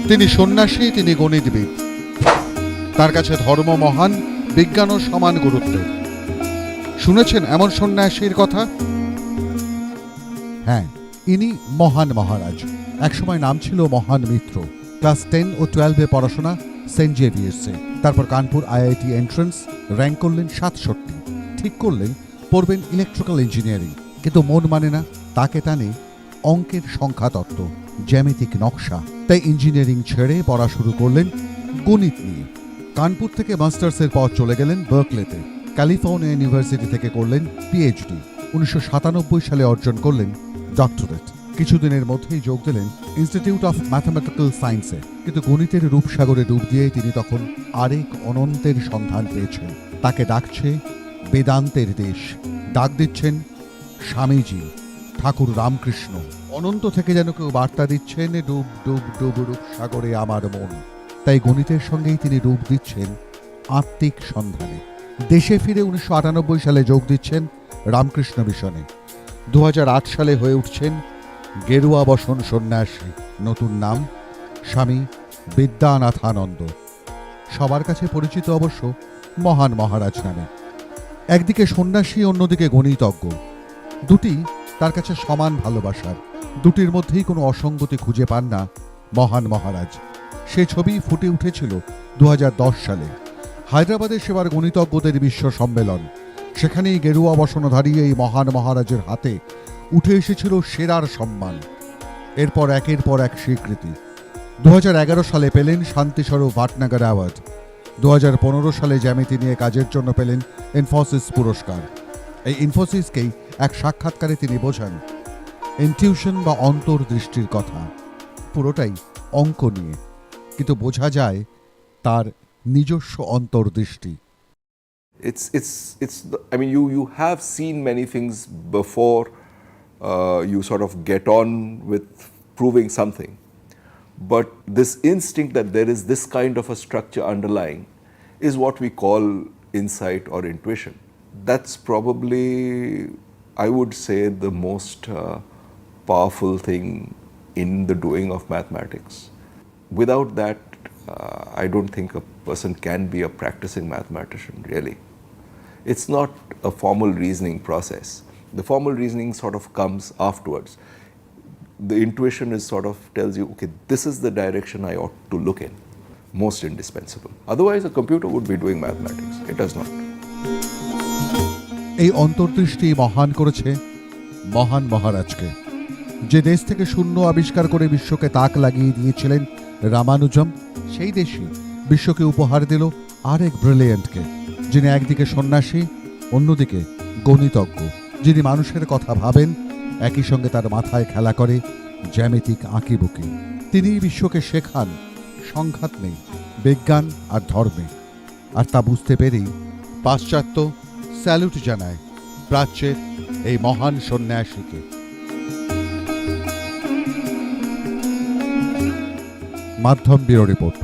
তিনি সন্ন্যাসী, তিনি গণিতবিদ। তার কাছে ধর্ম মহান, বিজ্ঞানও সমান গুরুত্বের। শুনেছেন এমন সন্ন্যাসীর কথা? হ্যাঁ, ইনি মহান মহারাজ। একসময় নাম ছিল মহান মিত্র। ক্লাস 10 ও 12-এ পড়াশোনা সেন্ট জেভিয়ার্সে। তারপর কানপুর আইআইটি এন্ট্রান্স, র্যাঙ্ক করলেন 67। ঠিক করলেন পড়বেন ইলেকট্রিক্যাল ইঞ্জিনিয়ারিং, কিন্তু মন মানে না। তাকে টানে অঙ্কের সংখ্যাতত্ত্ব, জ্যামিতিক নকশা। তাই ইঞ্জিনিয়ারিং ছেড়ে পড়া শুরু করলেন গণিত নিয়ে। কানপুর থেকে মাস্টার্সের পর চলে গেলেন বার্কলেতে। ক্যালিফোর্নিয়া ইউনিভার্সিটি থেকে করলেন পিএইচডি। 1997 সালে অর্জন করলেন ডক্টরেট। কিছুদিনের মধ্যেই যোগ দিলেন ইনস্টিটিউট অফ ম্যাথামেটিক্যাল সায়েন্সে। কিন্তু গণিতের রূপসাগরে ডুব দিয়ে তিনি তখন আরেক অনন্তের সন্ধান পেয়েছেন। তাকে ডাকছে বেদান্তের দেশ, ডাক দিচ্ছেন স্বামীজি, ঠাকুর রামকৃষ্ণ। অনন্ত থেকে যেন কেউ বার্তা দিচ্ছেন, ডুব ডুব ডুব রূপসাগরে আমার মন। তাই গণিতের সঙ্গেই তিনি ডুব দিচ্ছেন আত্মিক সন্ধানে। দেশে ফিরে 1998 সালে যোগ দিচ্ছেন রামকৃষ্ণ মিশনে। 2008 সালে হয়ে উঠছেন গেরুয়া বসন সন্ন্যাসী। নতুন নাম স্বামী বিদ্যানাথানন্দ। সবার কাছে পরিচিত অবশ্য মহান মহারাজ নামে। একদিকে সন্ন্যাসী, অন্যদিকে গণিতজ্ঞ। দুটি তার কাছে সমান ভালোবাসার। দুটির মধ্যেই কোনো অসঙ্গতি খুঁজে পান না মহান মহারাজ। সে ছবি ফুটে উঠেছিল 2010 সালে। হায়দ্রাবাদে সেবার গণিতজ্ঞদের বিশ্ব সম্মেলন। সেখানেই গেরুয়া বসনধারী এই মহান মহারাজের হাতে উঠে এসেছিল সেরার সম্মান। এরপর একের পর এক স্বীকৃতি। 2011 সালে পেলেন শান্তিস্বরূপ ভাটনাগর অ্যাওয়ার্ড। 2015 সালে জ্যামিতি নিয়ে কাজের জন্য পেলেন ইনফোসিস পুরস্কার। এই ইনফোসিসকেই এক সাক্ষাৎকারে তিনি বোঝান ইনটিউশন বা অন্তর্দৃষ্টির কথা। পুরোটাই অঙ্ক নিয়ে, কিন্তু বোঝা যায় তার নিজস্ব অন্তর্দৃষ্টি। I mean, you have seen many things before you sort of get on with proving something. But this instinct that there is this kind of a structure underlying is what we call insight or intuition. That's probably, I would say, the most powerful thing in the doing of mathematics. Without that, I don't think a person can be a practicing mathematician, really. It's not a formal reasoning process. The formal reasoning sort of comes afterwards. The intuition is sort of tells you, okay, this is the direction I ought to look in. Most indispensable. Otherwise, a computer would be doing mathematics. It does not. এই অন্তর্দৃষ্টি মহান করেছে মহান মহারাজকে। যে দেশ থেকে শূন্য আবিষ্কার করে বিশ্বকে তাক লাগিয়ে দিয়েছিলেন রামানুজম, সেই দেশই বিশ্বকে উপহার দিল আরেক ব্রিলিয়েন্টকে, যিনি একদিকে সন্ন্যাসী, অন্যদিকে গণিতজ্ঞ, যিনি মানুষের কথা ভাবেন, একই সঙ্গে তার মাথায় খেলা করে জ্যামিতিক আঁকিবুকি। তিনিই বিশ্বকে শেখান সংঘাত নেই বিজ্ঞান আর ধর্মে। আর তা বুঝতে পেরেই পাশ্চাত্য স্যালুট জানায় প্রাচ্যের এই মহান সন্ন্যাসীকে। মাধ্যম ব্যুরো রিপোর্ট।